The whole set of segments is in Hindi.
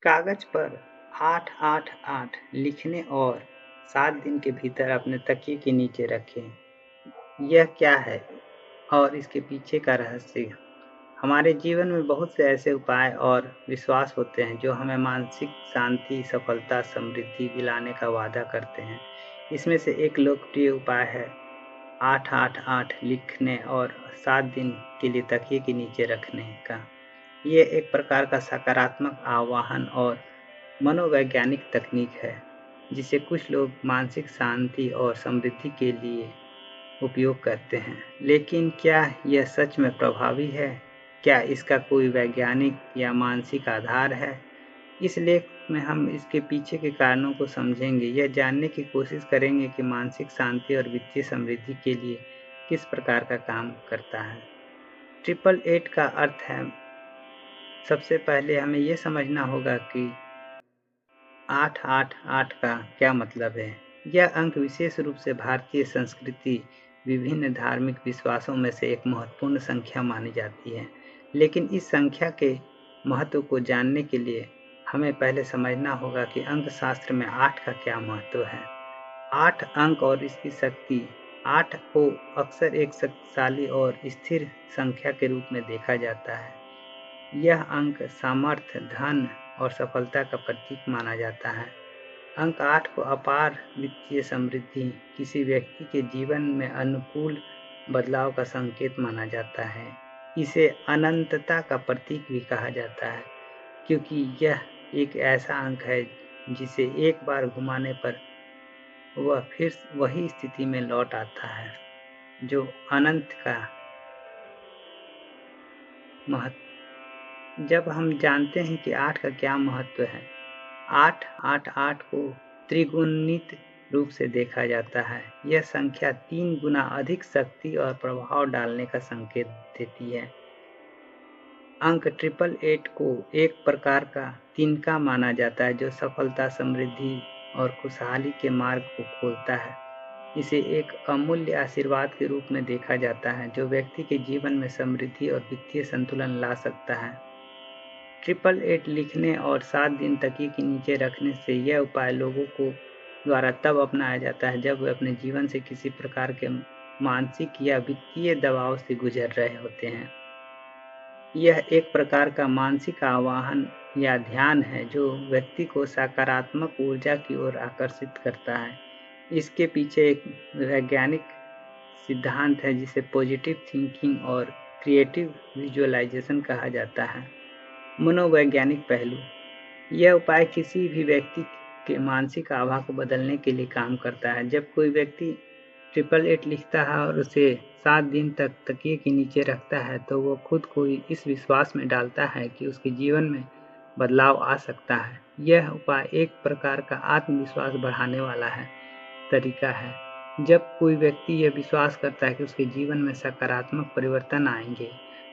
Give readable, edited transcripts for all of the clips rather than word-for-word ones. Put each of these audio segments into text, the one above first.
कागज पर 888 लिखने और 7 दिन के भीतर अपने तकिए के नीचे रखें। यह क्या है और इसके पीछे का रहस्य? हमारे जीवन में बहुत से ऐसे उपाय और विश्वास होते हैं जो हमें मानसिक शांति, सफलता, समृद्धि दिलाने का वादा करते हैं। इसमें से एक लोकप्रिय उपाय है 888 लिखने और 7 दिन के लिए तकिए के नीचे रखने का। ये एक प्रकार का सकारात्मक आह्वान और मनोवैज्ञानिक तकनीक है जिसे कुछ लोग मानसिक शांति और समृद्धि के लिए उपयोग करते हैं। लेकिन क्या यह सच में प्रभावी है? क्या इसका कोई वैज्ञानिक या मानसिक आधार है? इस लेख में हम इसके पीछे के कारणों को समझेंगे। यह जानने की कोशिश करेंगे कि मानसिक शांति और वित्तीय समृद्धि के लिए किस प्रकार का काम करता है। 888 का अर्थ है, सबसे पहले हमें यह समझना होगा कि 888 का क्या मतलब है। यह अंक विशेष रूप से भारतीय संस्कृति, विभिन्न धार्मिक विश्वासों में से एक महत्वपूर्ण संख्या मानी जाती है। लेकिन इस संख्या के महत्व को जानने के लिए हमें पहले समझना होगा कि अंक शास्त्र में 8 का क्या महत्व है। 8 अंक और इसकी शक्ति। 8 को अक्सर एक शक्तिशाली और स्थिर संख्या के रूप में देखा जाता है। यह अंक सामर्थ्य, धन और सफलता का प्रतीक माना जाता है। अंक 8 को अपार वित्तीय समृद्धि, किसी व्यक्ति के जीवन में अनुकूल बदलाव का संकेत माना जाता है। इसे अनंतता का प्रतीक भी कहा जाता है, क्योंकि यह एक ऐसा अंक है जिसे एक बार घुमाने पर वह फिर वही स्थिति में लौट आता है, जो अनंत का महत्व। जब हम जानते हैं कि 8 का क्या महत्व है, 888 को त्रिगुणित रूप से देखा जाता है। यह संख्या 3 गुना अधिक शक्ति और प्रभाव डालने का संकेत देती है। अंक 888 को एक प्रकार का तिनका माना जाता है जो सफलता, समृद्धि और खुशहाली के मार्ग को खोलता है। इसे एक अमूल्य आशीर्वाद के रूप में देखा जाता है जो व्यक्ति के जीवन में समृद्धि और वित्तीय संतुलन ला सकता है। 888 लिखने और 7 दिन तकिए के नीचे रखने से यह उपाय लोगों को द्वारा तब अपनाया जाता है जब वे अपने जीवन से किसी प्रकार के मानसिक या वित्तीय दबाव से गुजर रहे होते हैं। यह एक प्रकार का मानसिक आह्वान या ध्यान है जो व्यक्ति को सकारात्मक ऊर्जा की ओर आकर्षित करता है। इसके पीछे एक वैज्ञानिक सिद्धांत है जिसे पॉजिटिव थिंकिंग और क्रिएटिव विजुअलाइजेशन कहा जाता है। मनोवैज्ञानिक पहलू। यह उपाय किसी भी व्यक्ति के मानसिक आभा को बदलने के लिए काम करता है। जब कोई व्यक्ति 888 लिखता है और उसे 7 दिन तक तकिए के नीचे रखता है तो वो खुद को इस विश्वास में डालता है कि उसके जीवन में बदलाव आ सकता है। यह उपाय एक प्रकार का आत्मविश्वास बढ़ाने वाला तरीका है। जब कोई व्यक्ति यह विश्वास करता है कि उसके जीवन में सकारात्मक परिवर्तन आएंगे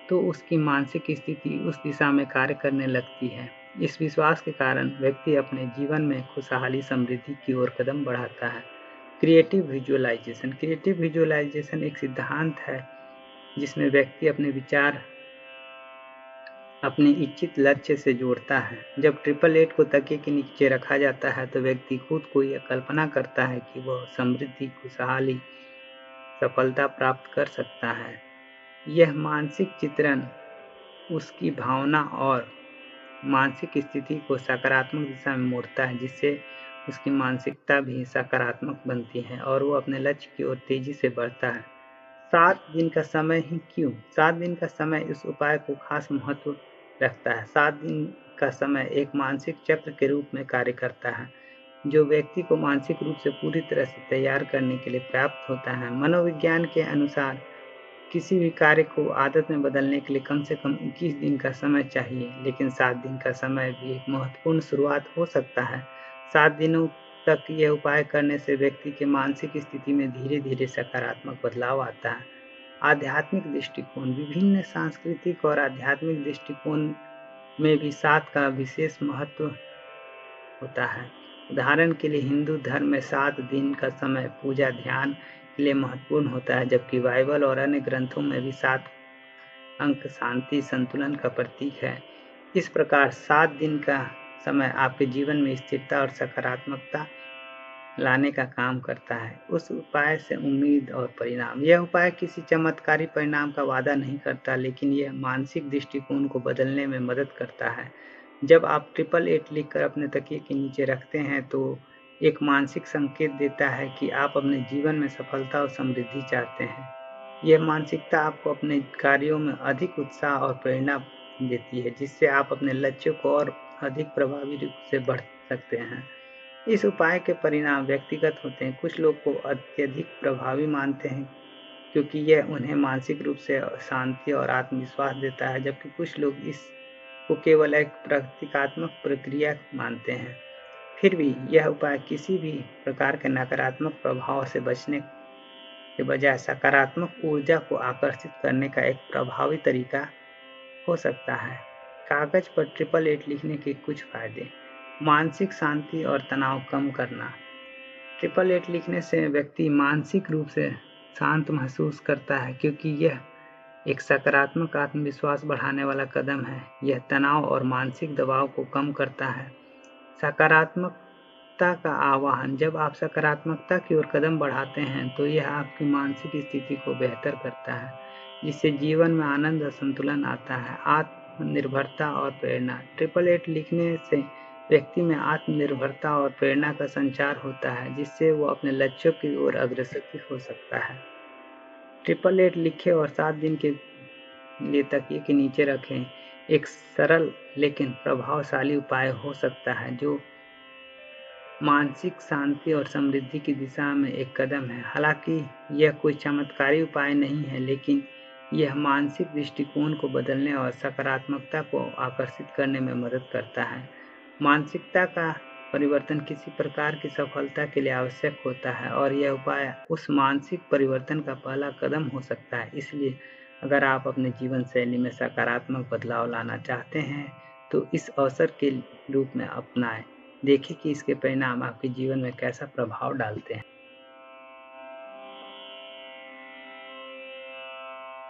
तो उसकी मानसिक स्थिति उस दिशा में कार्य करने लगती है। इस विश्वास के कारण व्यक्ति अपने जीवन में खुशहाली, समृद्धि की ओर कदम बढ़ाता है। Creative visualisation. क्रिएटिव विजुअलाइजेशन एक सिद्धांत है जिसमें व्यक्ति अपने विचार अपने इच्छित लक्ष्य से जोड़ता है। जब 888 को तकिए के नीचे रखा जाता है तो व्यक्ति खुद को यह कल्पना करता है कि वह समृद्धि, खुशहाली, सफलता प्राप्त कर सकता है। यह मानसिक चित्रण उसकी भावना और मानसिक स्थिति को सकारात्मक दिशा में मोड़ता है, जिससे उसकी मानसिकता भी सकारात्मक बनती है और वो अपने लक्ष्य की ओर तेजी से बढ़ता है। 7 दिन का समय ही क्यों? 7 दिन का समय इस उपाय को खास महत्व रखता है। 7 दिन का समय एक मानसिक चक्र के रूप में कार्य करता है जो व्यक्ति को मानसिक रूप से पूरी तरह से तैयार करने के लिए प्राप्त होता है। मनोविज्ञान के अनुसार किसी भी कार्य को आदत में बदलने के लिए कम से कम 21 दिन का समय चाहिए, लेकिन 7 दिन का समय भी एक महत्वपूर्ण शुरुआत हो सकता है। 7 दिनों तक यह उपाय करने से व्यक्ति के मानसिक स्थिति में धीरे धीरे सकारात्मक बदलाव आता है। आध्यात्मिक दृष्टिकोण। विभिन्न सांस्कृतिक और आध्यात्मिक दृष्टिकोण में भी 7 का विशेष महत्व होता है। उदाहरण के लिए हिंदू धर्म में 7 दिन का समय पूजा, ध्यान के लिए महत्वपूर्ण होता है, जबकि बाइबल और अन्य ग्रंथों में भी 7 अंक शांति, संतुलन का प्रतीक है। इस प्रकार 7 दिन का समय आपके जीवन में स्थिरता और सकारात्मकता लाने का काम करता है। उस उपाय से उम्मीद और परिणाम। यह उपाय किसी चमत्कारी परिणाम का वादा नहीं करता, लेकिन यह मानसिक दृष्टिकोण को बदलने में मदद करता है। जब आप 888 लिखकर अपने तकिए के नीचे रखते हैं तो एक मानसिक संकेत देता है कि आप अपने जीवन में सफलता और समृद्धि चाहते हैं। यह मानसिकता आपको अपने कार्यों में अधिक उत्साह और प्रेरणा देती है, जिससे आप अपने लक्ष्यों को और अधिक प्रभावी रूप से बढ़ सकते हैं। इस उपाय के परिणाम व्यक्तिगत होते हैं। कुछ लोग को अत्यधिक प्रभावी मानते हैं क्योंकि यह उन्हें मानसिक रूप से शांति और आत्मविश्वास देता है, जबकि कुछ लोग इसको केवल एक प्रतीकात्मक प्रक्रिया मानते हैं। फिर भी यह उपाय किसी भी प्रकार के नकारात्मक प्रभाव से बचने के बजाय सकारात्मक ऊर्जा को आकर्षित करने का एक प्रभावी तरीका हो सकता है। कागज पर 888 लिखने के कुछ फायदे। मानसिक शांति और तनाव कम करना। 888 लिखने से व्यक्ति मानसिक रूप से शांत महसूस करता है, क्योंकि यह एक सकारात्मक आत्मविश्वास बढ़ाने वाला कदम है। यह तनाव और मानसिक दबाव को कम करता है। सकारात्मकता का आवाहन। जब आप सकारात्मकता की ओर कदम बढ़ाते हैं तो यह आपकी मानसिक स्थिति को बेहतर करता है, जिससे जीवन में आनंद और संतुलन आता है। आत्मनिर्भरता और प्रेरणा। 888 लिखने से व्यक्ति में आत्मनिर्भरता और प्रेरणा का संचार होता है, जिससे वो अपने लक्ष्यों की ओर अग्रसर हो सकता है। 888 लिखें और 7 दिन के लिए तकिए के नीचे रखें। एक सरल लेकिन प्रभावशाली उपाय हो सकता है जो मानसिक शांति और समृद्धि की दिशा में एक कदम है। हालांकि यह कोई चमत्कारी उपाय नहीं है, लेकिन यह मानसिक दृष्टिकोण को बदलने और सकारात्मकता को आकर्षित करने में मदद करता है। मानसिकता का परिवर्तन किसी प्रकार की सफलता के लिए आवश्यक होता है और यह उपाय उस मानसिक परिवर्तन का पहला कदम हो सकता है। इसलिए अगर आप अपने जीवन शैली में सकारात्मक बदलाव लाना चाहते हैं तो इस अवसर के रूप में अपनाएं। देखें कि इसके परिणाम आपके जीवन में कैसा प्रभाव डालते हैं।